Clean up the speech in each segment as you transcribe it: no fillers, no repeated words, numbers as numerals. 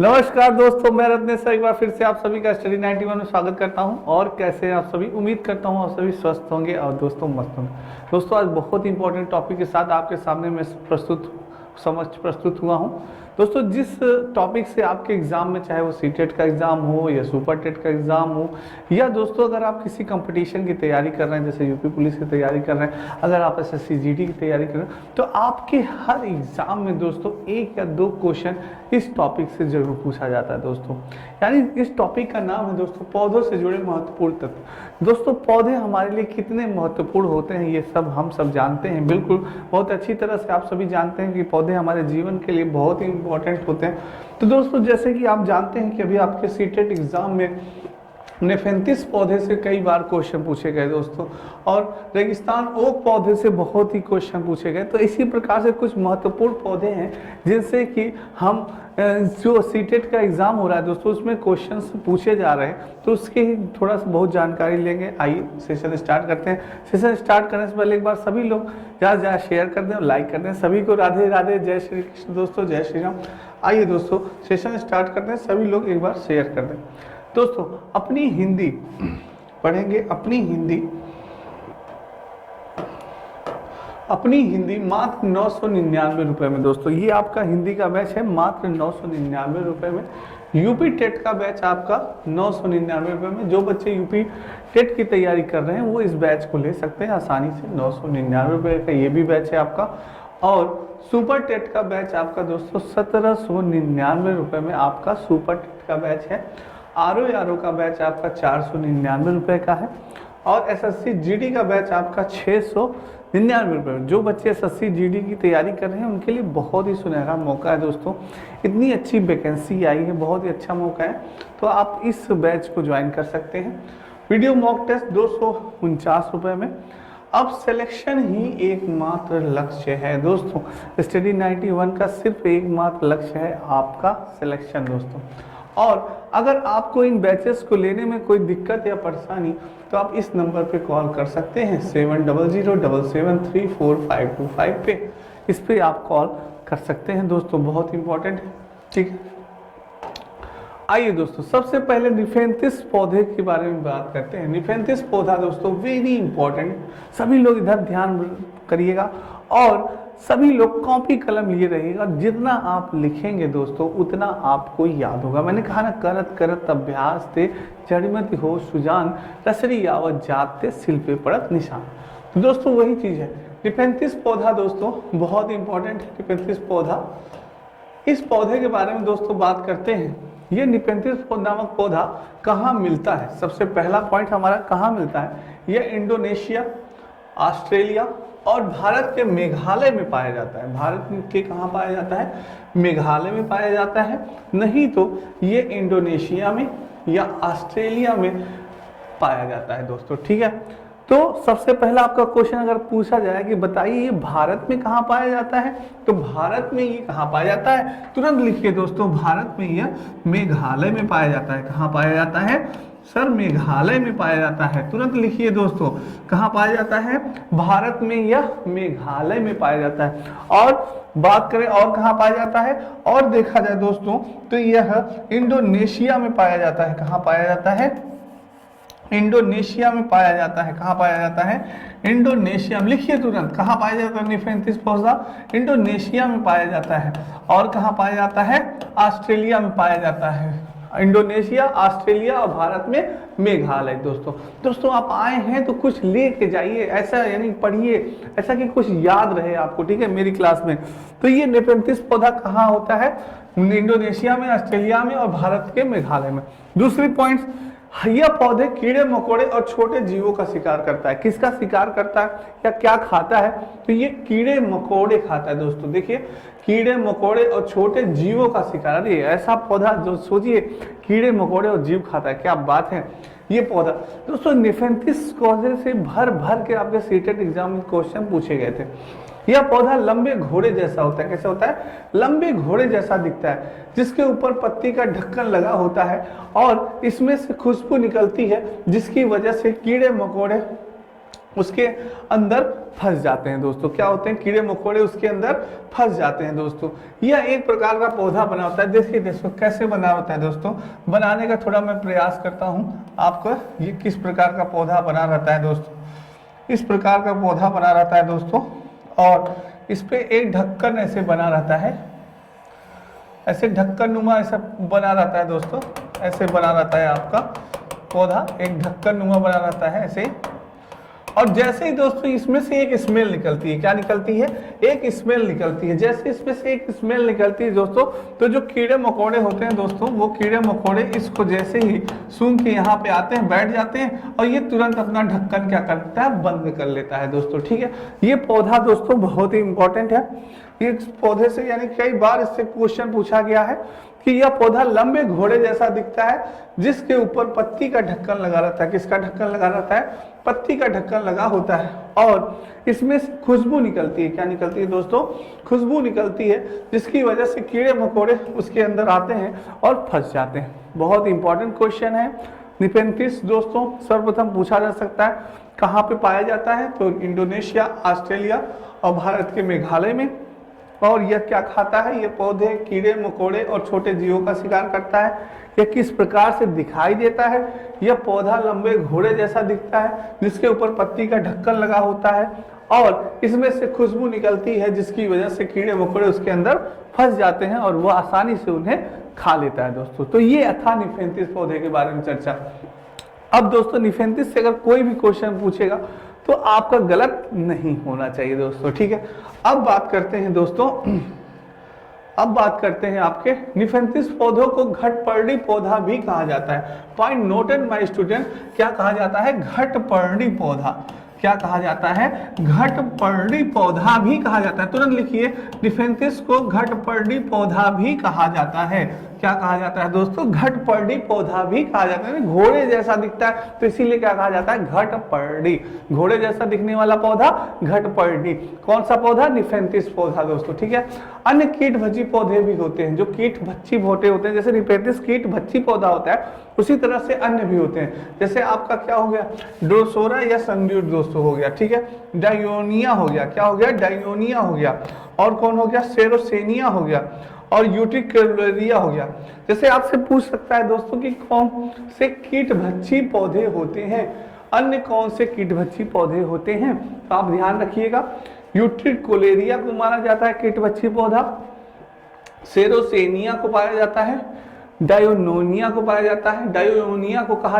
नमस्कार दोस्तों, मैं रत्नेश एक बार फिर से आप सभी का स्टडी 91 में स्वागत करता हूं। और कैसे हैं आप सभी? उम्मीद करता हूं आप सभी स्वस्थ होंगे और दोस्तों मस्त होंगे। दोस्तों आज बहुत इंपॉर्टेंट टॉपिक के साथ आपके सामने मैं प्रस्तुत हुआ हूं। दोस्तों जिस टॉपिक से आपके एग्जाम में, चाहे वो सीटेट का एग्जाम हो या सुपर टेट का एग्जाम हो, या दोस्तों अगर आप किसी कंपटीशन की तैयारी कर रहे हैं, जैसे यूपी पुलिस की तैयारी कर रहे हैं, अगर आप एसएससी जीडी की तैयारी कर रहे हैं, तो आपके हर एग्जाम में दोस्तों एक या दो क्वेश्चन इस टॉपिक से जरूर पूछा जाता है दोस्तों। यानी इस टॉपिक का नाम है दोस्तों पौधों से जुड़े महत्वपूर्ण तत्व। दोस्तों पौधे हमारे लिए कितने महत्वपूर्ण होते हैं ये सब हम सब जानते हैं, बिल्कुल बहुत अच्छी तरह से आप सभी जानते हैं कि पौधे हमारे जीवन के लिए बहुत ही इंपॉर्टेंट होते हैं। तो दोस्तों जैसे कि आप जानते हैं कि अभी आपके सीटेट एग्जाम में नेफेंथिस पौधे से कई बार क्वेश्चन पूछे गए दोस्तों, और रेगिस्तान ओक पौधे से बहुत ही क्वेश्चन पूछे गए। तो इसी प्रकार से कुछ महत्वपूर्ण पौधे हैं जिनसे कि हम जो सीटेट का एग्जाम हो रहा है दोस्तों उसमें क्वेश्चंस पूछे जा रहे हैं, तो उसके ही थोड़ा सा बहुत जानकारी लेंगे। आइए सेशन स्टार्ट करते हैं। सेशन स्टार्ट करने से पहले एक बार सभी लोग ज़्यादा शेयर कर दें और लाइक कर दें। सभी को राधे राधे, जय श्री कृष्ण दोस्तों, जय श्री राम। आइए दोस्तों सेशन स्टार्ट करते हैं, सभी लोग एक बार शेयर कर दें। दोस्तों अपनी हिंदी पढ़ेंगे, अपनी हिंदी मात्र 999 रुपए में। दोस्तों ये आपका हिंदी का बैच है मात्र 999 रुपए में। यूपी टेट का बैच आपका 999 रुपए में। जो बच्चे यूपी टेट की तैयारी कर रहे हैं वो इस बैच को ले सकते हैं आसानी से। 999 रुपए का ये भी बैच है आपका। और सुपर टेट का बैच आपका दोस्तों 1799 रुपए में आपका सुपर टेट का बैच है। आरओ का बैच आपका 499 रुपए का है। और एसएससी जीडी का बैच आपका 699 रुपये में। जो बच्चे एसएससी जीडी की तैयारी कर रहे हैं उनके लिए बहुत ही सुनहरा मौका है दोस्तों। इतनी अच्छी वैकेंसी आई है, बहुत ही अच्छा मौका है, तो आप इस बैच को ज्वाइन कर सकते हैं। वीडियो मॉक टेस्ट 249 रुपये में। अब सिलेक्शन ही एकमात्र लक्ष्य है दोस्तों। स्टडी 91 का सिर्फ एकमात्र लक्ष्य है आपका सिलेक्शन दोस्तों। और अगर आपको इन बैचेस को लेने में कोई दिक्कत या परेशानी, तो आप इस नंबर पे कॉल कर सकते हैं 7007734525 पे। इस पे आप कॉल कर सकते हैं दोस्तों, बहुत इंपॉर्टेंट है, ठीक है। आइए दोस्तों सबसे पहले निफेंथिस पौधे के बारे में बात करते हैं। निफेंथिस पौधा दोस्तों वेरी इंपॉर्टेंट, सभी लोग इधर ध्यान करिएगा और सभी लोग कॉपी कलम लिए रहिएगा। जितना आप लिखेंगे दोस्तों उतना आपको याद होगा। मैंने कहा ना, करत करत अभ्यास ते जड़मति हो सुजान, रसरी आवत जाते सिल पे पड़त निशान। तो दोस्तों वही चीज है। निफेंथिस पौधा दोस्तों बहुत इंपॉर्टेंट है। निफेंथिस पौधा, इस पौधे के बारे में दोस्तों बात करते हैं। ये निफेंथिस नामक पौधा कहाँ मिलता है? सबसे पहला पॉइंट हमारा कहाँ मिलता है? ये इंडोनेशिया, ऑस्ट्रेलिया और भारत के मेघालय में पाया जाता है। भारत के कहाँ पाया जाता है? मेघालय में पाया जाता है। नहीं तो ये इंडोनेशिया में या ऑस्ट्रेलिया में पाया जाता है दोस्तों, ठीक है। तो सबसे पहला आपका क्वेश्चन अगर पूछा जाए कि बताइए ये भारत में कहाँ पाया जाता है, तो भारत में ये कहाँ पाया जाता है? तुरंत लिखिए दोस्तों, भारत में यह मेघालय में पाया जाता है। कहाँ पाया जाता है सर? मेघालय में पाया जाता है। तुरंत लिखिए दोस्तों, कहाँ पाया जाता है? भारत में यह मेघालय में पाया जाता है। और बात करें और कहाँ पाया जाता है, और देखा जाए दोस्तों तो यह इंडोनेशिया में पाया जाता है। कहाँ पाया जाता है? इंडोनेशिया में पाया जाता है। कहाँ पाया जाता है? इंडोनेशिया में। लिखिए तुरंत, कहाँ पाया जाता है निफेंथिस पौधा? इंडोनेशिया में पाया जाता है। और कहाँ पाया जाता है? ऑस्ट्रेलिया में पाया जाता है। इंडोनेशिया, ऑस्ट्रेलिया और भारत में मेघालय। दोस्तों आप आए हैं तो कुछ लेके जाइए, ऐसा यानी पढ़िए ऐसा कि कुछ याद रहे आपको, ठीक है, मेरी क्लास में। तो ये निफेंथिस पौधा कहाँ होता है? इंडोनेशिया में, ऑस्ट्रेलिया में और भारत के मेघालय में। दूसरी पॉइंट, यह पौधे कीड़े मकोड़े और छोटे जीवों का शिकार करता है। किसका शिकार करता है या क्या खाता है? तो ये कीड़े मकोड़े खाता है दोस्तों। देखिए, कीड़े मकोड़े और छोटे जीवों का शिकार। अरे ऐसा पौधा जो सोचिए कीड़े मकोड़े और जीव खाता है, क्या बात है। ये पौधा दोस्तों निफेंथिस पौधे से भर भर के आपके सीटेट एग्जाम में क्वेश्चन पूछे गए थे। यह पौधा लंबे घोड़े जैसा होता है। कैसा होता है? लंबे घोड़े जैसा दिखता है, जिसके ऊपर पत्ती का ढक्कन लगा होता है और इसमें से खुशबू निकलती है, जिसकी वजह से कीड़े मकोड़े उसके अंदर फंस जाते हैं दोस्तों। क्या होते हैं? कीड़े मकोड़े उसके अंदर फंस जाते हैं दोस्तों। यह एक प्रकार का पौधा बना होता है। देखिए दोस्तों कैसे बना होता है दोस्तों, बनाने का थोड़ा मैं प्रयास करता हूँ आपको। ये किस प्रकार का पौधा बना रहता है दोस्तों, इस प्रकार का पौधा बना रहता है दोस्तों, और इस पे एक ढक्कन ऐसे बना रहता है, ऐसे ढक्कन नुमा ऐसा बना रहता है दोस्तों, ऐसे बना रहता है आपका पौधा, एक ढक्कन नुमा बना रहता है ऐसे। और जैसे ही दोस्तों इसमें से एक स्मेल निकलती है, क्या निकलती है? एक स्मेल निकलती है। जैसे इसमें से एक स्मेल निकलती है दोस्तों, तो जो कीड़े मकोड़े होते हैं दोस्तों, वो कीड़े मकोड़े इसको जैसे ही सूंघ के यहाँ पे आते हैं, बैठ जाते हैं, और ये तुरंत अपना ढक्कन क्या करता है? बंद कर लेता है दोस्तों। ठीक है, ये पौधा दोस्तों बहुत ही इंपॉर्टेंट है। ये पौधे से यानी कई बार इससे क्वेश्चन पूछा गया है कि यह पौधा लंबे घोड़े जैसा दिखता है, जिसके ऊपर पत्ती का ढक्कन लगा रहता है। किसका ढक्कन लगा रहता है? पत्ती का ढक्कन लगा होता है, और इसमें से खुशबू निकलती है। क्या निकलती है दोस्तों? खुशबू निकलती है, जिसकी वजह से कीड़े मकोड़े उसके अंदर आते हैं और फंस जाते हैं। बहुत इंपॉर्टेंट क्वेश्चन है। निपेंथिस दोस्तों सर्वप्रथम पूछा जा सकता है कहाँ पे पाया जाता है? तो इंडोनेशिया, ऑस्ट्रेलिया और भारत के मेघालय में। और यह क्या खाता है? यह पौधे कीड़े मकोड़े और छोटे जीवों का शिकार करता है। यह किस प्रकार से दिखाई देता है? यह पौधा लंबे घोड़े जैसा दिखता है, जिसके ऊपर पत्ती का ढक्कन लगा होता है, और इसमें से खुशबू निकलती है, जिसकी वजह से कीड़े मकोड़े उसके अंदर फंस जाते हैं और वह आसानी से उन्हें खा लेता है दोस्तों। तो ये था निफेंथिस पौधे के बारे में चर्चा। अब दोस्तों निफेंथिस से अगर कोई भी क्वेश्चन पूछेगा तो आपका गलत नहीं होना चाहिए दोस्तों। ठीक है, अब बात करते हैं दोस्तों, अब बात करते हैं आपके निफेंथिस पौधों को घटपर्णी पौधा भी कहा जाता है। पॉइंट नोटेड माय स्टूडेंट, क्या कहा जाता है? घटपर्णी पौधा। क्या कहा जाता है? घटपर्णी पौधा भी कहा जाता है। तुरंत लिखिए, निफेंथिस को घटपर्णी पौधा भी कहा जाता है। क्या कहा जाता है दोस्तों? घटपर्णी पौधा भी कहा जाता है। घोड़े जैसा दिखता है तो इसीलिए क्या कहा जाता है? घटपर्णी। घोड़े जैसा दिखने वाला पौधा घटपर्णी। कौन सा पौधा? निफेंथिस पौधा दोस्तों। ठीक है, अन्य कीट भक्षी पौधे भी होते हैं, जो कीट भक्षी पौधे होते हैं। जैसे निफेंथिस कीट भक्षी पौधा होता है, उसी तरह से अन्य भी होते हैं। जैसे आपका क्या हो गया? ड्रोसोरा या संड्यूट दोस्तों हो गया। ठीक है, डायोनिया हो गया। क्या हो गया? डायोनिया हो गया। और कौन हो गया? सेरोसेनिया हो गया, और यूट्रिकुलेरिया हो गया। जैसे आपसे पूछ सकता है दोस्तों कि कौन से कीट भक्षी पौधे होते हैं, अन्य कौन से कीट भक्षी पौधे होते हैं? तो आप ध्यान रखिएगा, यूट्रिकुलेरिया को माना जाता है कीट भक्षी पौधा, सेरोसेनिया को पाया जाता है, डायोनोनिया को पाया जाता है। डायोनिया को कहा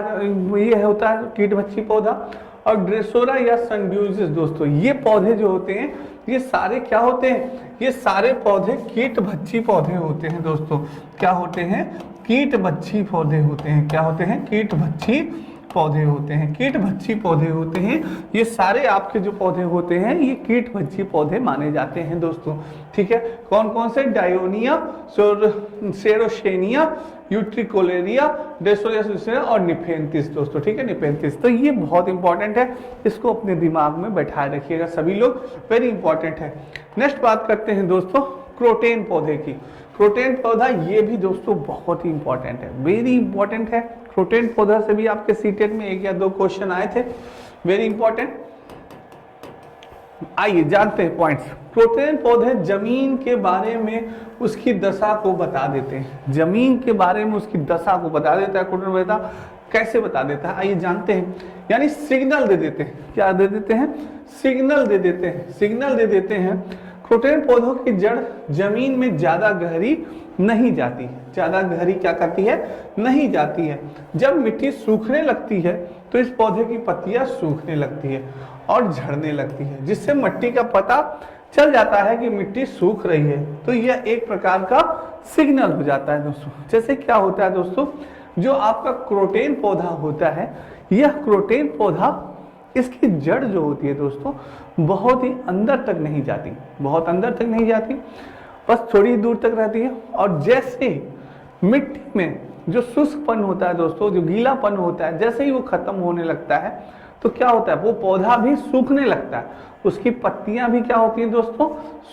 ये होता है कीट भक्षी पौधा, और ड्रेसोरा या संड्यूसिस दोस्तों, ये पौधे जो होते हैं ये सारे क्या होते हैं? ये सारे पौधे कीट भक्षी पौधे होते हैं दोस्तों। क्या होते हैं? कीट भक्षी पौधे होते हैं। क्या होते हैं? कीट भक्षी पौधे होते हैं। कीट भक्षी पौधे होते हैं। ये सारे आपके जो पौधे होते हैं ये कीट भक्षी पौधे माने जाते हैं दोस्तों। ठीक है, कौन कौन से? डायोनिया, सेरोसेनिया, यूट्रिकुलेरिया, डेसोरिया और निफेंथिस दोस्तों। ठीक है, निफेंथिस। तो ये बहुत इंपॉर्टेंट है, इसको अपने दिमाग में बैठाए रखिएगा सभी लोग, वेरी इंपॉर्टेंट है। नेक्स्ट बात करते हैं दोस्तों क्रोटेन पौधे की। क्रोटेन पौधा ये भी दोस्तों बहुत ही इंपॉर्टेंट है, वेरी इंपॉर्टेंट है। क्रोटेन पौधा से भी आपके सीटेट में 1 या 2 क्वेश्चन आए थे, वेरी इंपॉर्टेंट। आइए जानते हैं पॉइंट्स। क्रोटेन पौधे जमीन के बारे में उसकी दशा को बता देते हैं। जमीन के बारे में उसकी दशा को बता देता है क्रोटेन पौधा। कैसे बता देता है? आइए जानते हैं। यानी सिग्नल दे देते हैं। क्या दे देते हैं? सिग्नल दे देते हैं। सिग्नल दे देते हैं। क्रोटेन पौधों की जड़ जमीन में ज्यादा गहरी नहीं जाती। ज्यादा गहरी क्या करती है? नहीं जाती है। जब मिट्टी सूखने लगती है तो इस पौधे की पत्तियां सूखने लगती है और झड़ने लगती है, जिससे मिट्टी का पता चल जाता है कि मिट्टी सूख रही है। तो यह एक प्रकार का सिग्नल हो जाता है दोस्तों। जैसे क्या होता है दोस्तों, जो आपका क्रोटेन पौधा होता है, यह क्रोटेन पौधा, इसकी जड़ जो होती है दोस्तों बहुत ही अंदर तक नहीं जाती, बहुत अंदर तक नहीं जाती, बस थोड़ी दूर तक रहती है। और जैसे मिट्टी में जो शुष्कपन होता है दोस्तों, जो गीलापन होता है, जैसे ही वो खत्म होने लगता है तो क्या होता है? वो पौधा भी सूखने लगता है, उसकी पत्तियां भी क्या होती हैं दोस्तों?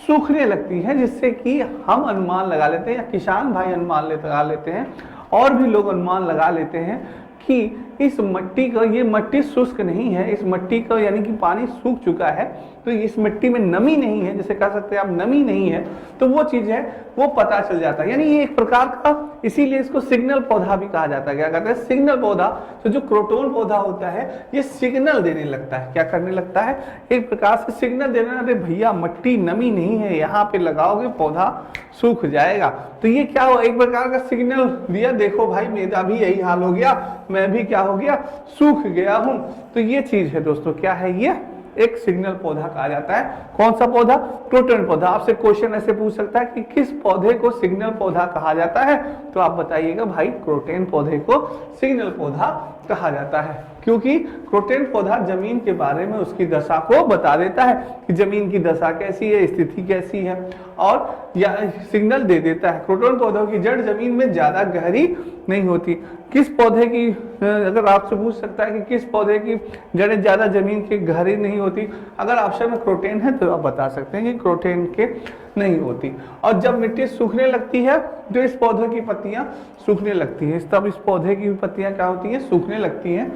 सूखने लगती हैं, जिससे कि हम अनुमान लगा लेते हैं, या किसान भाई अनुमान लगा लेते हैं, और भी लोग अनुमान लगा लेते हैं कि इस मट्टी का, ये मट्टी शुष्क नहीं है, इस मट्टी का यानी कि पानी सूख चुका है, तो इस मिट्टी में नमी नहीं है, जैसे कह सकते हैं आप नमी नहीं है, तो वो चीज है वो पता चल जाता है। यानी ये एक प्रकार का, इसीलिए इसको सिग्नल पौधा भी कहा जाता है। क्या कहते हैं? सिग्नल पौधा। तो जो क्रोटोन पौधा होता है ये सिग्नल देने लगता है। क्या करने लगता है? एक प्रकार से सिग्नल देना, अरे भैया मट्टी नमी नहीं है, यहाँ पे लगाओगे पौधा सूख जाएगा। तो ये क्या हुआ? एक प्रकार का सिग्नल दिया, देखो भाई मेरा भी यही हाल हो गया, मैं भी क्या हो गया, सूख गया हूं। तो ये चीज है दोस्तों, क्या है? ये एक सिग्नल पौधा कहा जाता है। कौन सा पौधा? क्रोटन पौधा। आपसे क्वेश्चन ऐसे पूछ सकता है कि किस पौधे को सिग्नल पौधा कहा जाता है, तो आप बताइएगा भाई क्रोटन पौधे को सिग्नल पौधा कहा जाता है, क्योंकि क्रोटन पौधा जमीन के बारे में उसकी दशा को बता देता है कि जमीन की दशा कैसी है, स्थिति कैसी है, और या सिग्नल दे देता है। क्रोटन पौधों की जड़ जमीन में ज्यादा गहरी नहीं होती। किस पौधे की, अगर आपसे पूछ सकता है कि किस पौधे की जड़ें ज्यादा जमीन की गहरी नहीं होती, अगर ऑप्शन में क्रोटन है तो आप बता सकते हैं कि क्रोटन के नहीं होती। और जब मिट्टी सूखने लगती है तो इस पौधे की पत्तियां सूखने लगती है, तब इस पौधे की पत्तियां क्या होती है? सूखने लगती हैं,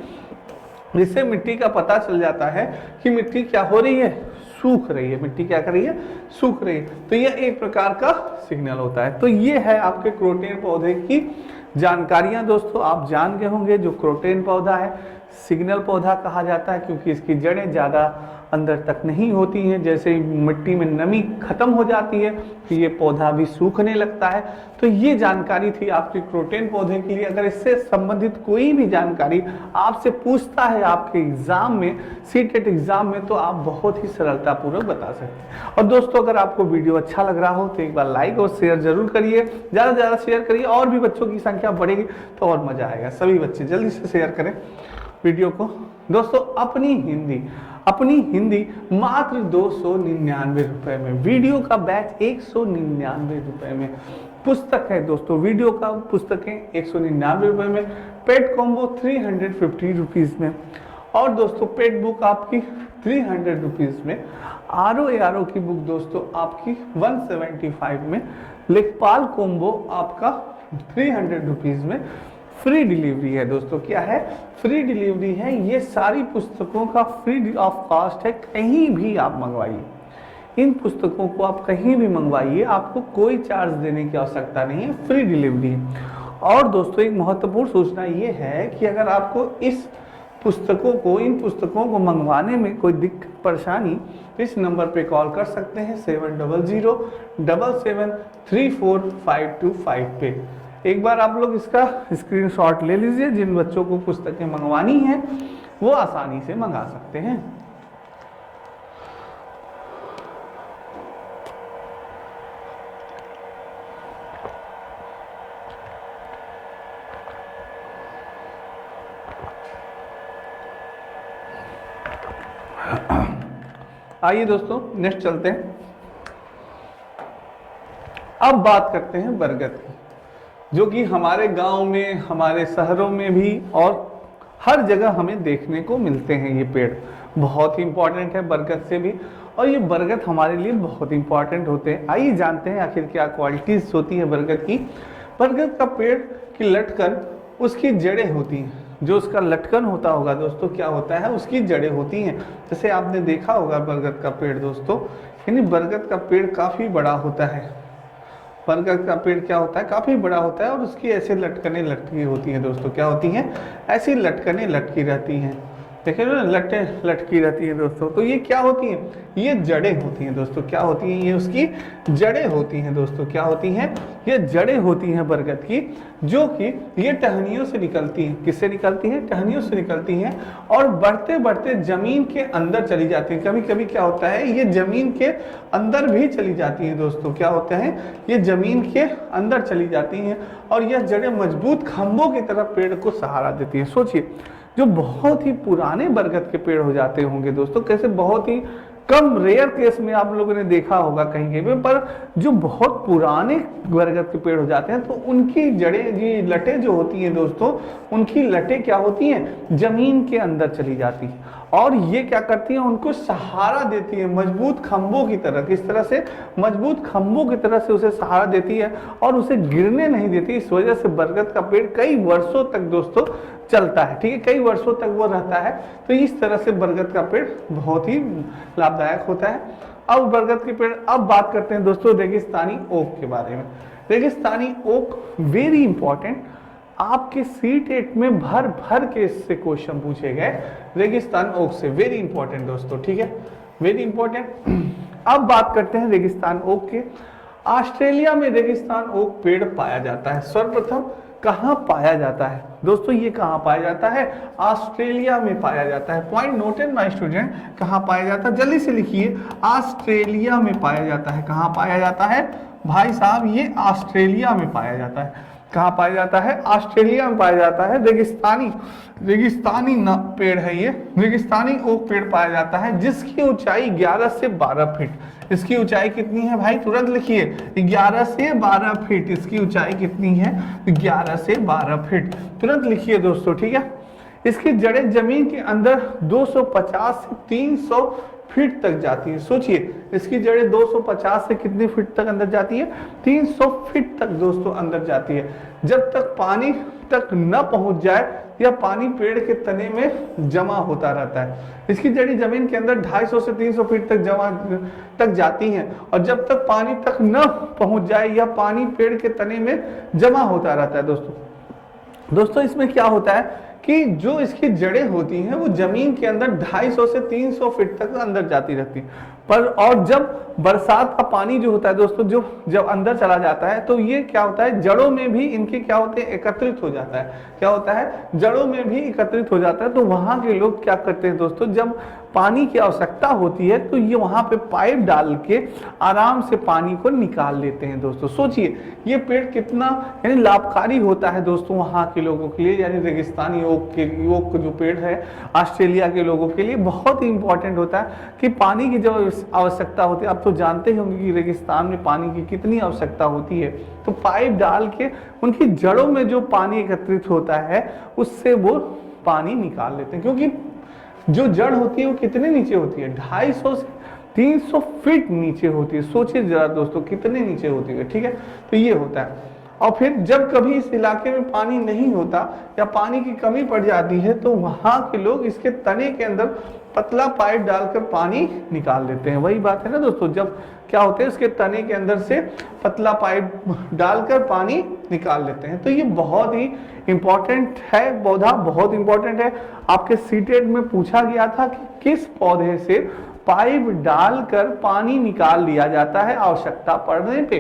जिससे मिट्टी का पता चल जाता है कि मिट्टी क्या हो रही है? सूख रही है। मिट्टी क्या कर रही है? सूख रही है। तो यह एक प्रकार का सिग्नल होता है। तो ये है आपके क्रोटन पौधे की जानकारियां। दोस्तों आप जान गए होंगे जो क्रोटन पौधा है सिग्नल पौधा कहा जाता है, क्योंकि इसकी जड़ें ज़्यादा अंदर तक नहीं होती हैं। जैसे मिट्टी में नमी खत्म हो जाती है तो ये पौधा भी सूखने लगता है। तो ये जानकारी थी आपकी क्रोटन पौधे के लिए। अगर इससे संबंधित कोई भी जानकारी आपसे पूछता है आपके एग्जाम में, सीटेट एग्जाम में, तो आप बहुत ही सरलतापूर्वक बता सकते हैं। और दोस्तों अगर आपको वीडियो अच्छा लग रहा हो तो एक बार लाइक और शेयर जरूर करिए, ज़्यादा से ज़्यादा शेयर करिए, और भी बच्चों की संख्या बढ़ेगी तो और मजा आएगा। सभी बच्चे जल्दी से शेयर करें वीडियो को। दोस्तों अपनी हिंदी मात्र 299 रुपए में, वीडियो का बैच 199 रुपए में, पुस्तक है दोस्तों, वीडियो का पुस्तकें 199 रुपए में, पेड कॉम्बो 350 रुपीज में, और दोस्तों पेड बुक आपकी 300 रुपीज में, आर की बुक दोस्तों आपकी 175 में, लेखपाल कॉम्बो आपका 300 रुपीज में। फ्री डिलीवरी है दोस्तों। क्या है? फ्री डिलीवरी है। ये सारी पुस्तकों का फ्री ऑफ कॉस्ट है, कहीं भी आप मंगवाइए। इन पुस्तकों को आप कहीं भी मंगवाइए, आपको कोई चार्ज देने की आवश्यकता नहीं है, फ्री डिलीवरी है। और दोस्तों एक महत्वपूर्ण सूचना ये है कि अगर आपको इन पुस्तकों को मंगवाने में कोई दिक्कत परेशानी, तो इस नंबर पे कॉल कर सकते हैं 7007773452 पे। एक बार आप लोग इसका स्क्रीनशॉट ले लीजिए। जिन बच्चों को पुस्तकें मंगवानी हैं वो आसानी से मंगा सकते हैं। आइए दोस्तों नेक्स्ट चलते हैं। अब बात करते हैं बरगद की, जो कि हमारे गांव में, हमारे शहरों में भी और हर जगह हमें देखने को मिलते हैं। ये पेड़ बहुत ही इंपॉर्टेंट है बरगद से भी, और ये बरगद हमारे लिए बहुत इंपॉर्टेंट होते हैं। आइए जानते हैं आखिर क्या क्वालिटीज होती है बरगद की। बरगद का पेड़ की लटकन, उसकी जड़ें होती हैं। जो उसका लटकन होता होगा दोस्तों, क्या होता है? उसकी जड़ें होती हैं। जैसे आपने देखा होगा बरगद का पेड़ दोस्तों, यानी बरगद का पेड़ काफी बड़ा होता है। बरगद का पेड़ क्या होता है? काफी बड़ा होता है, और उसकी ऐसे लटकने लटकी होती हैं दोस्तों। क्या होती हैं? ऐसी लटकने लटकी रहती हैं। देखिए ना, लटकी रहती है दोस्तों। तो ये क्या होती हैं? ये जड़ें होती हैं दोस्तों। क्या होती हैं? ये उसकी जड़ें होती हैं दोस्तों। क्या होती हैं? ये जड़ें होती हैं बरगद की, जो कि ये टहनियों से निकलती हैं। किससे निकलती हैं? टहनियों से निकलती हैं, और बढ़ते बढ़ते जमीन के अंदर चली जाती हैं। कभी कभी क्या होता है, ये जमीन के अंदर भी चली जाती हैं दोस्तों। क्या होता है? ये जमीन के अंदर चली जाती हैं, और यह जड़ें मजबूत खंभों की तरह पेड़ को सहारा देती हैं। सोचिए, जो बहुत ही पुराने बरगद के पेड़ हो जाते होंगे दोस्तों, कैसे बहुत ही कम रेयर केस में आप लोगों ने देखा होगा कहीं कहीं पे, पर जो बहुत पुराने बरगद के पेड़ हो जाते हैं तो उनकी जड़ें, जी लटें जो होती हैं दोस्तों, उनकी लटें क्या होती हैं? जमीन के अंदर चली जाती हैं, और ये क्या करती हैं? उनको सहारा देती है मजबूत खंभों की तरह। किस तरह से? मजबूत खंभों की तरह से उसे सहारा देती है, और उसे गिरने नहीं देती। इस वजह से बरगद का पेड़ कई वर्षों तक दोस्तों चलता है, ठीक है, कई वर्षों तक वो रहता है। तो इस तरह से बरगद का पेड़ बहुत ही लाभदायक होता है। अब बरगद के पेड़, अब बात करते हैं दोस्तों रेगिस्तानी ओक के बारे में। रेगिस्तानी ओक वेरी इंपॉर्टेंट, आपके सी-टेट में भर भर के इससे क्वेश्चन पूछे गए रेगिस्तान ओक से, वेरी इंपॉर्टेंट दोस्तों, ठीक है, वेरी इंपॉर्टेंट। अब बात करते हैं रेगिस्तान ओक के। ऑस्ट्रेलिया में रेगिस्तान ओक पेड़ पाया जाता है। सर्वप्रथम कहाँ पाया जाता है दोस्तों, ये कहाँ पाया जाता है, ऑस्ट्रेलिया में पाया जाता है। पॉइंट नोटेड माय स्टूडेंट, कहाँ पाया जाता है, जल्दी से लिखिए, ऑस्ट्रेलिया में पाया जाता है। कहाँ पाया जाता है भाई साहब, ये ऑस्ट्रेलिया में पाया जाता है। कहाँ पाया जाता है, ऑस्ट्रेलिया में पाया जाता है। रेगिस्तानी पेड़ है ये, रेगिस्तानी ओक पेड़ पाया जाता है, जिसकी ऊंचाई 11 से 12 फीट। इसकी ऊंचाई कितनी है भाई, तुरंत लिखिए, 11 से 12 फीट इसकी ऊंचाई कितनी है, 11 से 12 फीट, तुरंत लिखिए दोस्तों, ठीक है। इसकी जड़ें जमीन के अंदर 250 से 300 फीट तक जाती है। सोचिए, इसकी जड़ें 250 से कितनी फीट तक अंदर जाती है, 300 फीट तक दोस्तों अंदर जाती है। जब तक पानी तक न पहुंच जाए या पानी पेड़ के तने में जमा होता रहता है। इसकी जड़ें जमीन के अंदर 250 से 300 फीट तक जाती हैं, और जब तक पानी तक न पहुंच जाए या पानी पेड़ के तने में जमा होता रहता है। दोस्तों इसमें क्या होता है कि जो इसकी जड़ें होती हैं वो जमीन के अंदर 250 से 300 फीट तक अंदर जाती रहती है, पर और जब बरसात का पानी जो होता है दोस्तों, जो जब अंदर चला जाता है तो ये क्या होता है, जड़ों में भी इनके क्या होते हैं, एकत्रित हो जाता है। क्या होता है, जड़ों में भी एकत्रित हो जाता है। तो वहां के लोग क्या करते हैं दोस्तों, जब पानी की आवश्यकता होती है तो ये वहां पे पाइप डाल के आराम से पानी को निकाल लेते हैं। दोस्तों सोचिए ये पेड़ कितना यानी लाभकारी होता है दोस्तों वहां के लोगों के लिए, यानी रेगिस्तानी ओक जो पेड़ है ऑस्ट्रेलिया के लोगों के लिए बहुत ही इंपॉर्टेंट होता है कि पानी की जब आवश्यकता होती है, आप तो जानते ही होंगे कि रेगिस्तान में पानी की कितनी आवश्यकता होती है, तो पाइप डाल के उनकी जड़ों में जो पानी एकत्रित होता है उससे वो पानी निकाल लेते हैं। क्योंकि जो जड़ होती है वो कितने नीचे होती है, 250 से 300 फीट नीचे होती है। सोचिए जरा दोस्तों कितने नीचे होती है, ठीक है। तो ये होता है। और फिर जब कभी इस इलाके में पानी नहीं होता या पानी की कमी पड़ जाती है तो वहां के लोग इसके तने के अंदर पतला पाइप डालकर पानी निकाल देते हैं। वही बात है ना दोस्तों, जब क्या होते हैं इसके तने के अंदर से पतला पाइप डालकर पानी निकाल लेते हैं। तो ये बहुत ही इंपॉर्टेंट है, पौधा बहुत इंपॉर्टेंट है। आपके सीटेट में पूछा गया था कि किस पौधे से पाइप डालकर पानी निकाल लिया जाता है आवश्यकता पड़ने पे,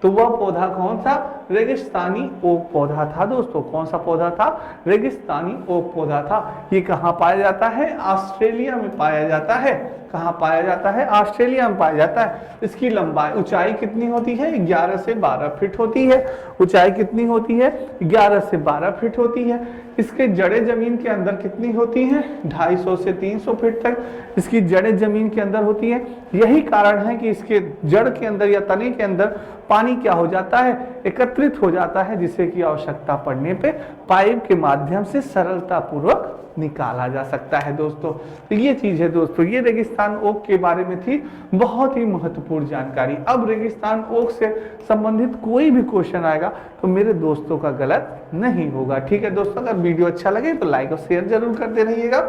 तो वह पौधा कौन सा, रेगिस्तानी ओक पौधा था दोस्तों। कौन सा पौधा था, रेगिस्तानी ओक पौधा था। ये कहाँ पाया जाता है, ऑस्ट्रेलिया में पाया जाता है। कहाँ पाया जाता है, ऑस्ट्रेलिया में पाया जाता है। इसकी लंबाई ऊंचाई कितनी होती है, 11 से 12 फीट होती है। ऊंचाई कितनी होती है, 11 से 12 फीट होती है। इसके जड़ें जमीन के अंदर कितनी होती हैं, 250 से 300 फीट तक इसकी जड़ें जमीन के अंदर होती है। यही कारण है कि इसके जड़ के अंदर या तने के अंदर पानी क्या हो जाता है, एकत्रित हो जाता है, जिससे कि आवश्यकता पड़ने पे पाइप के माध्यम से सरलता पूर्वक निकाला जा सकता है दोस्तों। तो ये चीज है दोस्तों, ये रेगिस्तान ओक के बारे में थी बहुत ही महत्वपूर्ण जानकारी। अब रेगिस्तान ओक से संबंधित कोई भी क्वेश्चन आएगा तो मेरे दोस्तों का गलत नहीं होगा, ठीक है दोस्तों। अगर वीडियो अच्छा लगे तो लाइक और शेयर जरूर करते रहिएगा,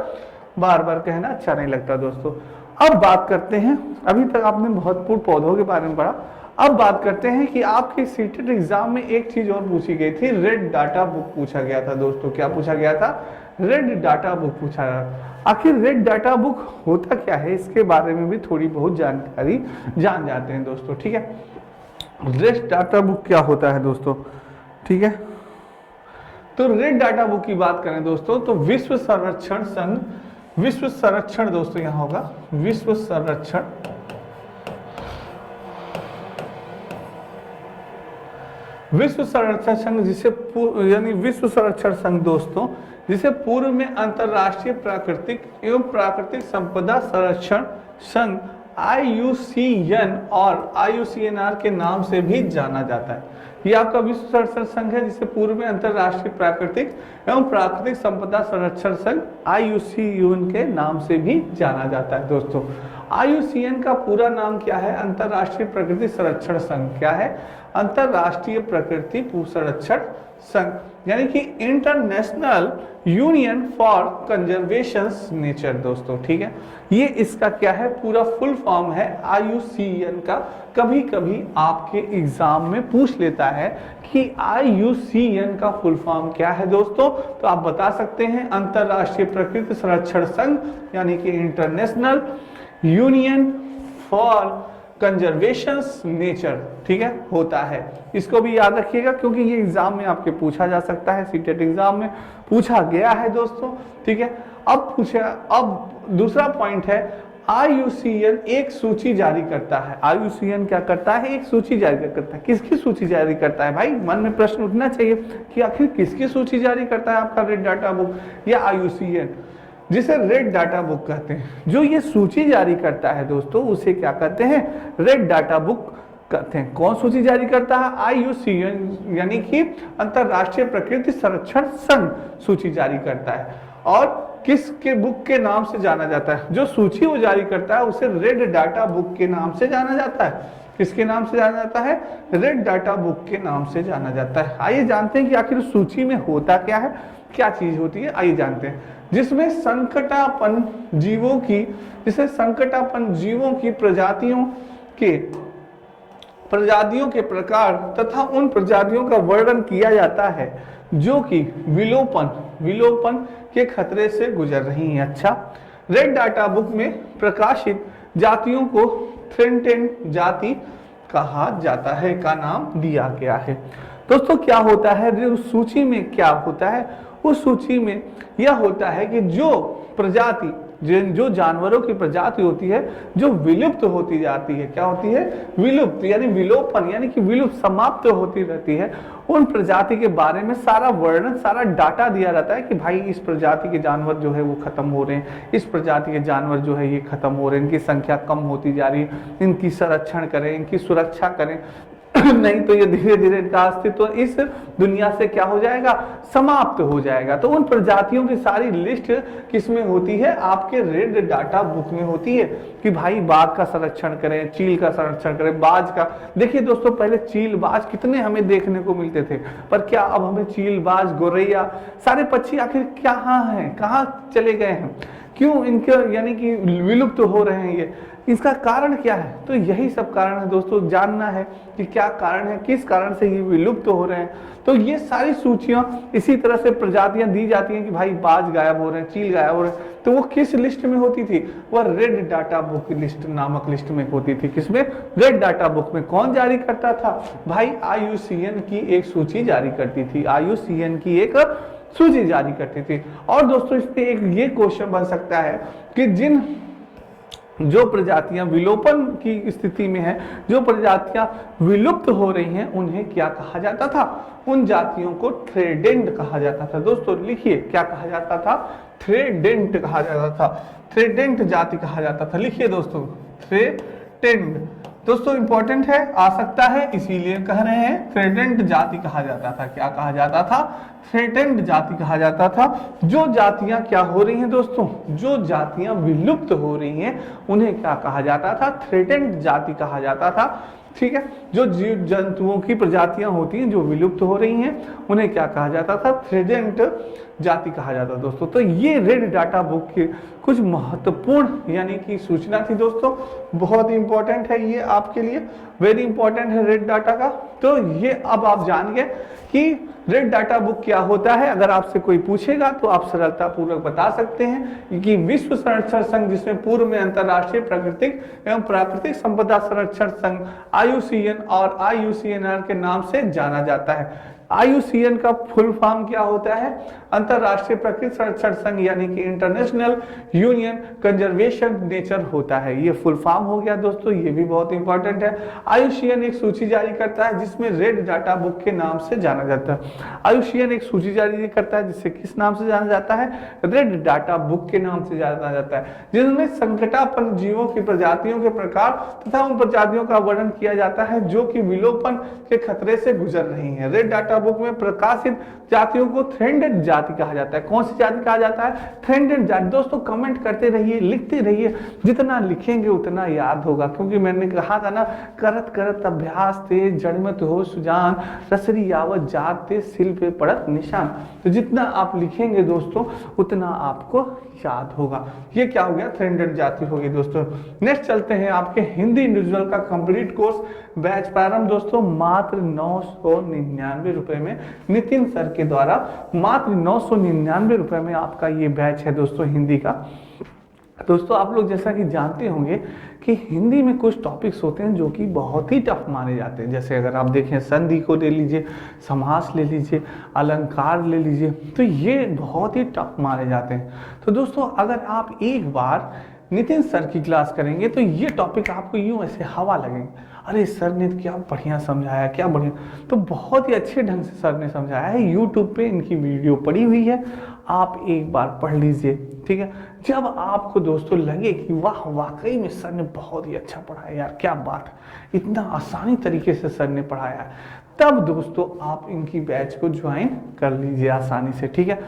बार बार कहना अच्छा नहीं लगता दोस्तों। अब बात करते हैं, अभी तक आपने महत्वपूर्ण पौधों के बारे में पढ़ा, अब बात करते हैं कि आपके सीटेट एग्जाम में एक चीज और पूछी गई थी, रेड डाटा बुक पूछा गया था दोस्तों। क्या पूछा गया था, रेड डाटा बुक पूछा गया। आखिर रेड डाटा बुक होता क्या है, इसके बारे में भी थोड़ी बहुत जानकारी जान जाते हैं दोस्तों, ठीक है। रेड डाटा बुक क्या होता है दोस्तों, ठीक है। तो रेड डाटा बुक की बात करें दोस्तों तो विश्व संरक्षण संघ, विश्व संरक्षण दोस्तों यहाँ होगा विश्व संरक्षण संघ, जिसे यानी विश्व संरक्षण संघ दोस्तों, जिसे पूर्व में अंतरराष्ट्रीय प्राकृतिक एवं प्राकृतिक संपदा संरक्षण संघ IUCN और IUCNR के नाम से भी जाना जाता है। ये आपका विश्व संरक्षण संघ है, जिसे पूर्व में अंतरराष्ट्रीय प्राकृतिक एवं प्राकृतिक संपदा संरक्षण संघ IUCN के नाम से भी जाना जाता है दोस्तों। IUCN का पूरा नाम क्या है, अंतरराष्ट्रीय प्रकृति संरक्षण संघ। क्या है, अंतरराष्ट्रीय प्रकृति संरक्षण संघ, यानी कि international union for conservation nature दोस्तों, ठीक है। ये इसका क्या है, पूरा फुल फॉर्म है IUCN का। कभी कभी आपके एग्जाम में पूछ लेता है कि IUCN का फुल फॉर्म क्या है दोस्तों, तो आप बता सकते हैं अंतरराष्ट्रीय प्रकृति संरक्षण संघ, यानी कि international union for conservation nature, ठीक है, होता है। इसको भी याद रखिएगा क्योंकि ये एग्जाम में आपके पूछा जा सकता है, सीटेट एग्जाम में पूछा गया है दोस्तों, ठीक है। अब दूसरा पॉइंट है, IUCN एक सूची जारी करता है। IUCN क्या करता है, एक सूची जारी करता है। किसकी सूची जारी करता है भाई, मन में प्रश्न उठना चाहिए कि आखिर किसकी सूची जारी करता है आपका रेड डाटा बुक या IUCN, जिसे रेड डाटा बुक कहते हैं। जो ये सूची जारी करता है दोस्तों, उसे क्या कहते हैं, रेड डाटा बुक कहते हैं। कौन सूची जारी करता है, IUCN, यानी कि अंतरराष्ट्रीय प्रकृति संरक्षण संघ सूची जारी करता है। और किसके बुक के नाम से जाना जाता है, जो सूची वो जारी करता है उसे रेड डाटा बुक के नाम से जाना जाता है। किसके नाम से जाना जाता है, रेड डाटा बुक के नाम से जाना जाता है। आइए जानते हैं कि आखिर सूची में होता क्या है, क्या चीज होती है, आइए जानते हैं। जिसमें संकटापन्न जीवों की, जिसे संकटापन्न जीवों की प्रजातियों के प्रकार तथा उन प्रजातियों का वर्णन किया जाता है जो कि विलोपन के खतरे से गुजर रही हैं। अच्छा, रेड डाटा बुक में प्रकाशित जातियों को थ्रेटेंड जाति कहा जाता है, का नाम दिया गया है। दोस्तों क्या होता है, उस सूची में क्या होता है, उस सूची में यह होता है कि जो प्रजाति, जो जानवरों की प्रजाति होती है जो विलुप्त होती जाती है, क्या होती है, विलुप्त, यानी विलोपन, यानी कि विलुप्त, समाप्त होती रहती है, उन प्रजाति के बारे में सारा वर्णन, सारा डाटा दिया जाता है कि भाई इस प्रजाति के जानवर जो है वो खत्म हो रहे हैं, इस प्रजाति के जानवर जो है ये खत्म हो रहे हैं, इनकी संख्या कम होती जा रही है, इनकी संरक्षण करें, इनकी सुरक्षा करें, नहीं तो ये धीरे धीरे इनका अस्तित्व इस दुनिया से क्या हो जाएगा, समाप्त हो जाएगा। तो उन प्रजातियों की सारी लिस्ट किसमें होती है, आपके रेड डाटा बुक में होती है कि भाई बाघ का संरक्षण करें, चील का संरक्षण करें, बाज का। देखिए दोस्तों, पहले चील बाज कितने हमें देखने को मिलते थे, पर क्या अब हमें चील बाज गोरैया सारे पक्षी आखिर कहाँ हैं, कहाँ चले गए हैं, क्यों इनके यानी कि विलुप्त हो रहे हैं ये, इसका कारण क्या है। तो यही सब कारण है दोस्तों, जानना है कि क्या कारण है, किस कारण से ये विलुप्त हो रहे हैं। तो ये सारी सूचियां इसी तरह से प्रजातियां दी जाती हैं कि भाई बाज गायब हो रहे हैं, चील गायब हो रहे हैं, तो वो किस लिस्ट में होती थी, वह रेड डाटा बुक लिस्ट नामक लिस्ट में होती थी। किसमें, रेड डाटा बुक में। कौन जारी करता था भाई, IUCN की एक सूची जारी करती थी, IUCN की एक सूची जारी करती थी। और दोस्तों इस पे एक ये क्वेश्चन बन सकता है कि जो प्रजातियां विलोपन की स्थिति में हैं, जो प्रजातियां विलुप्त हो रही हैं, उन्हें क्या कहा जाता था, उन जातियों को थ्रेटेंड कहा जाता था। दोस्तों लिखिए, क्या कहा जाता था, थ्रेटेंड कहा जाता था, थ्रेटेंड जाति कहा जाता था। लिखिए दोस्तों, थ्रेटेंड दोस्तों इंपॉर्टेंट है, आ सकता है, इसीलिए कह रहे हैं थ्रेटेंड जाति कहा जाता था। क्या कहा जाता था, थ्रेटेंड जाति कहा जाता था। जो जातियां क्या हो रही हैं दोस्तों, जो जातियां विलुप्त हो रही हैं, उन्हें क्या कहा जाता था, थ्रेटेंड जाति कहा जाता था। ठीक है, जो जीव जंतुओं की प्रजातियां होती हैं जो विलुप्त हो रही हैं, उन्हें क्या कहा जाता था, थ्रेटेंड जाति कहा जाता दोस्तों। तो ये रेड डाटा बुक की कुछ महत्वपूर्ण यानी कि सूचना थी दोस्तों, बहुत इंपॉर्टेंट है ये आपके लिए, वेरी इंपॉर्टेंट है रेड डाटा का। तो ये अब आप जान गए कि रेड डाटा बुक क्या होता है। अगर आपसे कोई पूछेगा तो आप सरलता पूर्वक बता सकते हैं कि विश्व संरक्षण संघ, जिसमें पूर्व में अंतरराष्ट्रीय प्राकृतिक एवं प्राकृतिक संपदा संरक्षण संघ IUCN और IUCNR के नाम से जाना जाता है। IUCN का फुल फॉर्म क्या होता है, अंतरराष्ट्रीय प्रकृति संरक्षण संघ, यानी कि इंटरनेशनल यूनियन कंजर्वेशन नेचर होता है। ये फुल फॉर्म हो गया दोस्तों, ये भी बहुत इंपॉर्टेंट है। IUCN एक सूची जारी करता है जिसमें रेड डाटा बुक के नाम से जाना जाता है। IUCN एक सूची जारी करता है जिसे किस नाम से जाना जाता है, रेड डाटा बुक के नाम से जाना जाता है, जिसमें संकटापन्न जीवों की प्रजातियों के प्रकार तथा उन प्रजातियों का वर्णन किया जाता है जो कि विलोपन के खतरे से गुजर रही है। रेड डाटा बुक में प्रकाशित जातियों को थ्रेटेंड जाति कहा जाता है। कौन सी जाति कहा जाता है? ट्रेंडेड जाति। दोस्तों कमेंट करते रहिए, लिखते रहिए, जितना लिखेंगे उतना याद होगा, क्योंकि मैंने कहा था ना, करत करत अभ्यास ते जड़मत हो सुजान, रसरी यावत जात ते सिल पे पड़त निशान। तो जितना आप लिखेंगे दोस्तों उतना आपको याद होगा। ये क्या हो गया? ट्रेंडेड जाति होगी दोस्तों। नेक्स्ट चलते हैं आपके हिंदी इंडिविजुअल का कंप्लीट कोर्स बैच प्रारंभ दोस्तों मात्र 999 रुपए में, नितिन सर के द्वारा मात्र 999 रुपए में आपका ये बैच है दोस्तों हिंदी का। दोस्तों आप लोग जैसा कि जानते होंगे कि हिंदी में कुछ टॉपिक्स होते हैं जो कि बहुत ही टफ माने जाते हैं। जैसे अगर आप देखें संधि को ले लीजिए, समास ले लीजिए, अलंकार ले लीजिए, तो ये बहुत ही टफ माने जाते हैं। तो दोस्तों अगर आप एक बार नितिन सर की क्लास करेंगे तो ये टॉपिक आपको यूं ऐसे हवा लगेंगे, अरे सर ने क्या बढ़िया समझाया, क्या बढ़िया। तो बहुत ही अच्छे ढंग से सर ने समझाया है, यूट्यूब पे इनकी वीडियो पड़ी हुई है, आप एक बार पढ़ लीजिए, ठीक है। जब आपको दोस्तों लगे कि वाह वाकई में सर ने बहुत ही अच्छा पढ़ाया यार, क्या बात, इतना आसानी तरीके से सर ने पढ़ाया है, तब दोस्तों आप इनकी बैच को ज्वाइन कर लीजिए आसानी से, ठीक है।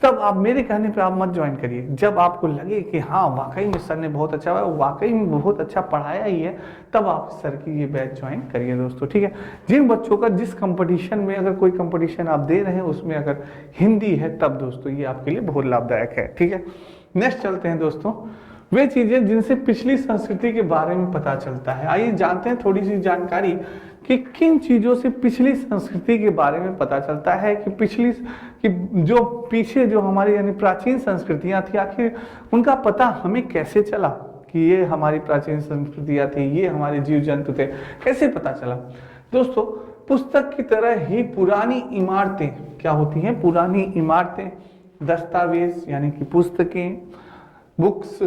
तब आप मेरे कहने पे आप मत ज्वाइन करिए। जब आपको लगे कि हाँ वाकई में सर ने बहुत अच्छा, वाकई में बहुत अच्छा पढ़ाया ही है, तब आप सर की ये बैच ज्वाइन करिए दोस्तों, ठीक है। जिन बच्चों का जिस कंपटीशन में, अगर कोई कंपटीशन आप दे रहे हैं उसमें अगर हिंदी है, तब दोस्तों ये आपके लिए बहुत लाभदायक है, ठीक है। नेक्स्ट चलते हैं दोस्तों, वे चीजें जिनसे पिछली संस्कृति के बारे में पता चलता है। आइए जानते हैं थोड़ी सी जानकारी कि किन चीजों से पिछली संस्कृति के बारे में पता चलता है, कि जो पीछे जो हमारी यानी प्राचीन संस्कृतियां थी, आखिर उनका पता हमें कैसे चला कि ये हमारी प्राचीन संस्कृतियां थी, ये हमारे जीव जंतु थे, कैसे पता चला? दोस्तों पुस्तक की तरह ही पुरानी इमारतें क्या होती हैं? पुरानी इमारतें, दस्तावेज यानी कि पुस्तकें, बुक्स,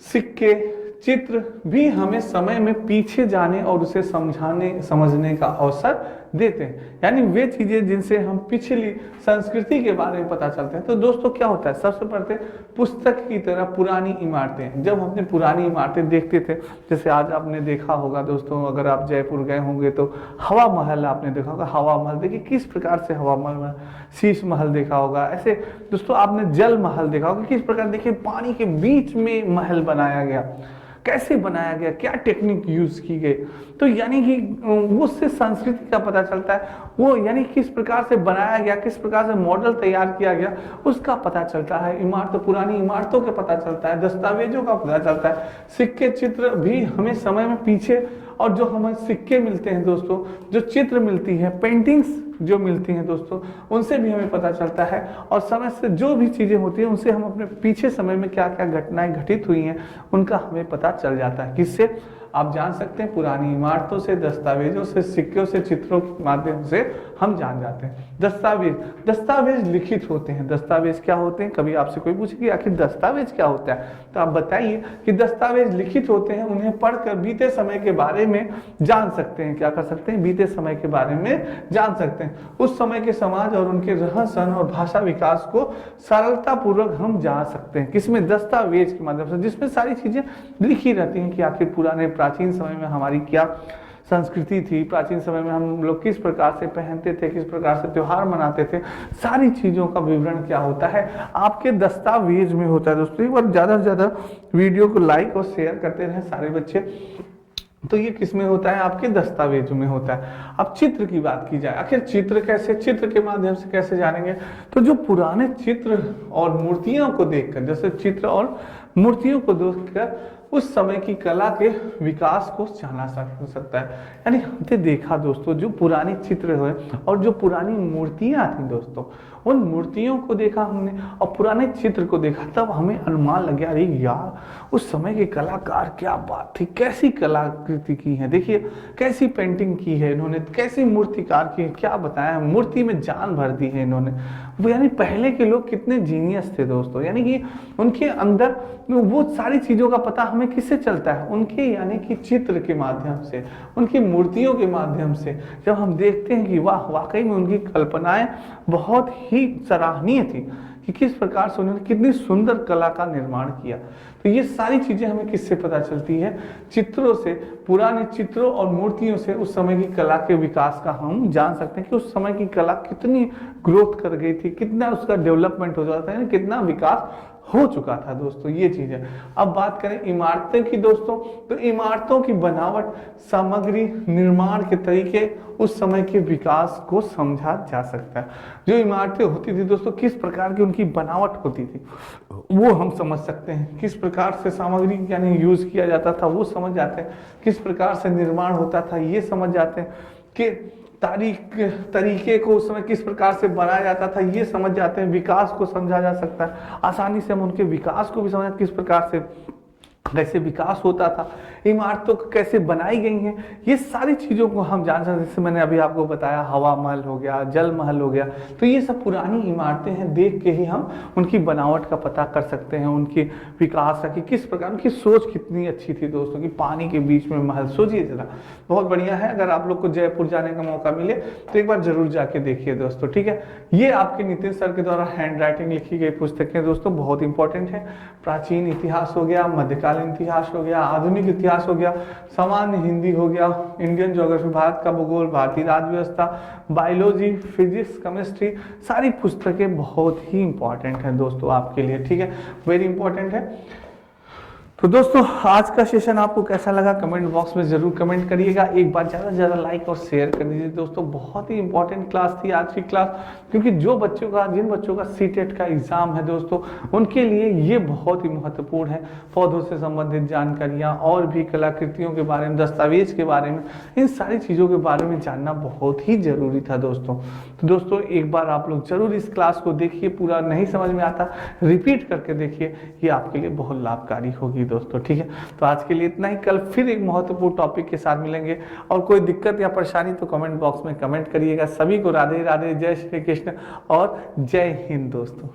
सिक्के, चित्र भी हमें समय में पीछे जाने और उसे समझने का अवसर देते हैं। यानी वे चीजें जिनसे हम पिछली संस्कृति के बारे में पता चलते हैं। तो दोस्तों क्या होता है, सबसे पहले पुस्तक की तरह पुरानी इमारतें, जब हमने पुरानी इमारतें देखते थे, जैसे आज आपने देखा होगा दोस्तों, अगर आप जयपुर गए होंगे तो हवा महल आपने देखा होगा। हवा महल देखिए किस प्रकार से हवा महल, शीश महल देखा होगा। ऐसे दोस्तों आपने जल महल देखा होगा, किस प्रकार देखिए पानी के बीच में महल बनाया गया, कैसे बनाया गया, क्या टेक्निक यूज की गई। तो यानी कि उससे संस्कृति का पता चलता है, वो यानी किस प्रकार से बनाया गया, किस प्रकार से मॉडल तैयार किया गया, उसका पता चलता है। पुरानी इमारतों का पता चलता है, दस्तावेजों का पता चलता है। सिक्के चित्र भी हमें समय में पीछे, और जो हमें सिक्के मिलते हैं दोस्तों, जो चित्र मिलती है, पेंटिंग्स जो मिलती हैं दोस्तों, उनसे भी हमें पता चलता है। और समय से जो भी चीजें होती हैं उनसे हम अपने पीछे समय में क्या क्या घटनाएं घटित हुई हैं उनका हमें पता चल जाता है। किससे? आप जान सकते हैं पुरानी इमारतों से, दस्तावेजों से, सिक्कों से, चित्रों के माध्यम से हम जान जाते हैं। दस्तावेज लिखित होते हैं। दस्तावेज क्या होते हैं? कभी आपसे कोई पूछे कि आखिर दस्तावेज क्या होता है, तो आप बताइए कि दस्तावेज लिखित होते हैं। उन्हें पढ़कर बीते समय के बारे में जान सकते हैं। क्या कर सकते हैं? बीते समय के बारे में जान सकते हैं। उस समय के समाज और उनके रहन सहन और भाषा विकास को सरलता पूर्वक हम जान सकते हैं। किसमें? दस्तावेज के माध्यम से, जिसमें सारी चीजें लिखी रहती हैं कि आखिर पुराने प्राचीन समय में हमारी क्या संस्कृति थी, प्राचीन समय में हम लोग किस प्रकार से पहनते थे, किस प्रकार से त्योहार मनाते थे, सारी चीजों का विवरण क्या होता है आपके दस्तावेज में होता है। दोस्तों एक बार ज्यादा से ज्यादा वीडियो को लाइक और शेयर करते रहे सारे बच्चे। तो ये किसमें होता है? आपके दस्तावेज में होता है। अब चित्र की बात की जाए, आखिर चित्र कैसे, चित्र के माध्यम से कैसे जानेंगे? तो जो पुराने चित्र और मूर्तियों को देखकर, जैसे चित्र और मूर्तियों को देखकर उस समय की कला के विकास को जाना सकता है। यानी हमने देखा दोस्तों, जो पुराने चित्र हुए और जो पुरानी मूर्तियां थी दोस्तों, उन मूर्तियों को देखा हमने और पुराने चित्र को देखा, तब हमें अनुमान लग गया, अरे यार उस समय के कलाकार क्या बात थी, कैसी कलाकृति की है, देखिए कैसी पेंटिंग की है इन्होंने, कैसी मूर्तिकार की है, क्या बताया, मूर्ति में जान भर दी है इन्होंने। वो यानी पहले के लोग कितने जीनियस थे दोस्तों। यानी कि उनके अंदर वो सारी चीजों का पता हमें किससे चलता है? उनके यानी कि चित्र के माध्यम से, उनकी मूर्तियों के माध्यम से। जब हम देखते हैं कि वाह वाकई में उनकी कल्पनाएं बहुत ही सराहनीय थी, कि किस प्रकार से उन्होंने कितनी सुंदर कला का निर्माण किया। तो ये सारी चीजें हमें किससे पता चलती है? चित्रों से, पुराने चित्रों और मूर्तियों से उस समय की कला के विकास का हम जान सकते हैं कि उस समय की कला कितनी ग्रोथ कर गई थी, कितना उसका डेवलपमेंट हो जाता है, कितना विकास हो चुका था दोस्तों, ये चीज है। अब बात करें इमारतें की दोस्तों, तो इमारतों की बनावट, सामग्री, निर्माण के तरीके उस समय के विकास को समझा जा सकता है। जो इमारतें होती थी दोस्तों, किस प्रकार की उनकी बनावट होती थी वो हम समझ सकते हैं। किस प्रकार से सामग्री यानी यूज किया जाता था वो समझ जाते हैं। किस प्रकार से निर्माण होता था ये समझ जाते हैं। कि तरीके को उस समय किस प्रकार से बनाया जाता था ये समझ जाते हैं। विकास को समझा जा सकता है आसानी से, हम उनके विकास को भी समझ, किस प्रकार से कैसे विकास होता था, इमारतों को कैसे बनाई गई हैं, ये सारी चीज़ों को हम जान सकते हैं। जैसे मैंने अभी आपको बताया, हवा महल हो गया, जल महल हो गया, तो ये सब पुरानी इमारतें हैं, देख के ही हम उनकी बनावट का पता कर सकते हैं, उनकी विकास का, कि किस प्रकार उनकी सोच कितनी अच्छी थी दोस्तों, कि पानी के बीच में महल। सोचिए जरा, बहुत बढ़िया है। अगर आप लोग को जयपुर जाने का मौका मिले तो एक बार जरूर जाके देखिए दोस्तों, ठीक है। ये आपके नितिन सर के द्वारा हैंड राइटिंग लिखी गई पुस्तकें दोस्तों, बहुत इंपॉर्टेंट है। प्राचीन इतिहास हो गया, मध्यकालीन इतिहास हो गया, आधुनिक इतिहास हो गया, सामान्य हिंदी हो गया, इंडियन ज्योग्राफी, भारत का भूगोल, भारतीय राज्य व्यवस्था, बायोलॉजी, फिजिक्स, केमिस्ट्री, सारी पुस्तकें बहुत ही इंपॉर्टेंट हैं दोस्तों आपके लिए, ठीक है, वेरी इंपॉर्टेंट है। तो दोस्तों आज का सेशन आपको कैसा लगा कमेंट बॉक्स में जरूर कमेंट करिएगा। एक बार ज़्यादा से ज़्यादा लाइक और शेयर कर दीजिए दोस्तों। बहुत ही इंपॉर्टेंट क्लास थी आज की क्लास, क्योंकि जिन बच्चों का सीटेट का एग्जाम है दोस्तों, उनके लिए ये बहुत ही महत्वपूर्ण है। पौधों से संबंधित जानकारियाँ और भी कलाकृतियों के बारे में, दस्तावेज के बारे में, इन सारी चीज़ों के बारे में जानना बहुत ही ज़रूरी था दोस्तों। तो दोस्तों एक बार आप लोग जरूर इस क्लास को देखिए, पूरा नहीं समझ में आता रिपीट करके देखिए, ये आपके लिए बहुत लाभकारी होगी दोस्तों, ठीक है। तो आज के लिए इतना ही, कल फिर एक महत्वपूर्ण टॉपिक के साथ मिलेंगे। और कोई दिक्कत या परेशानी तो कमेंट बॉक्स में कमेंट करिएगा। सभी को राधे राधे, जय श्री कृष्ण और जय हिंद दोस्तों।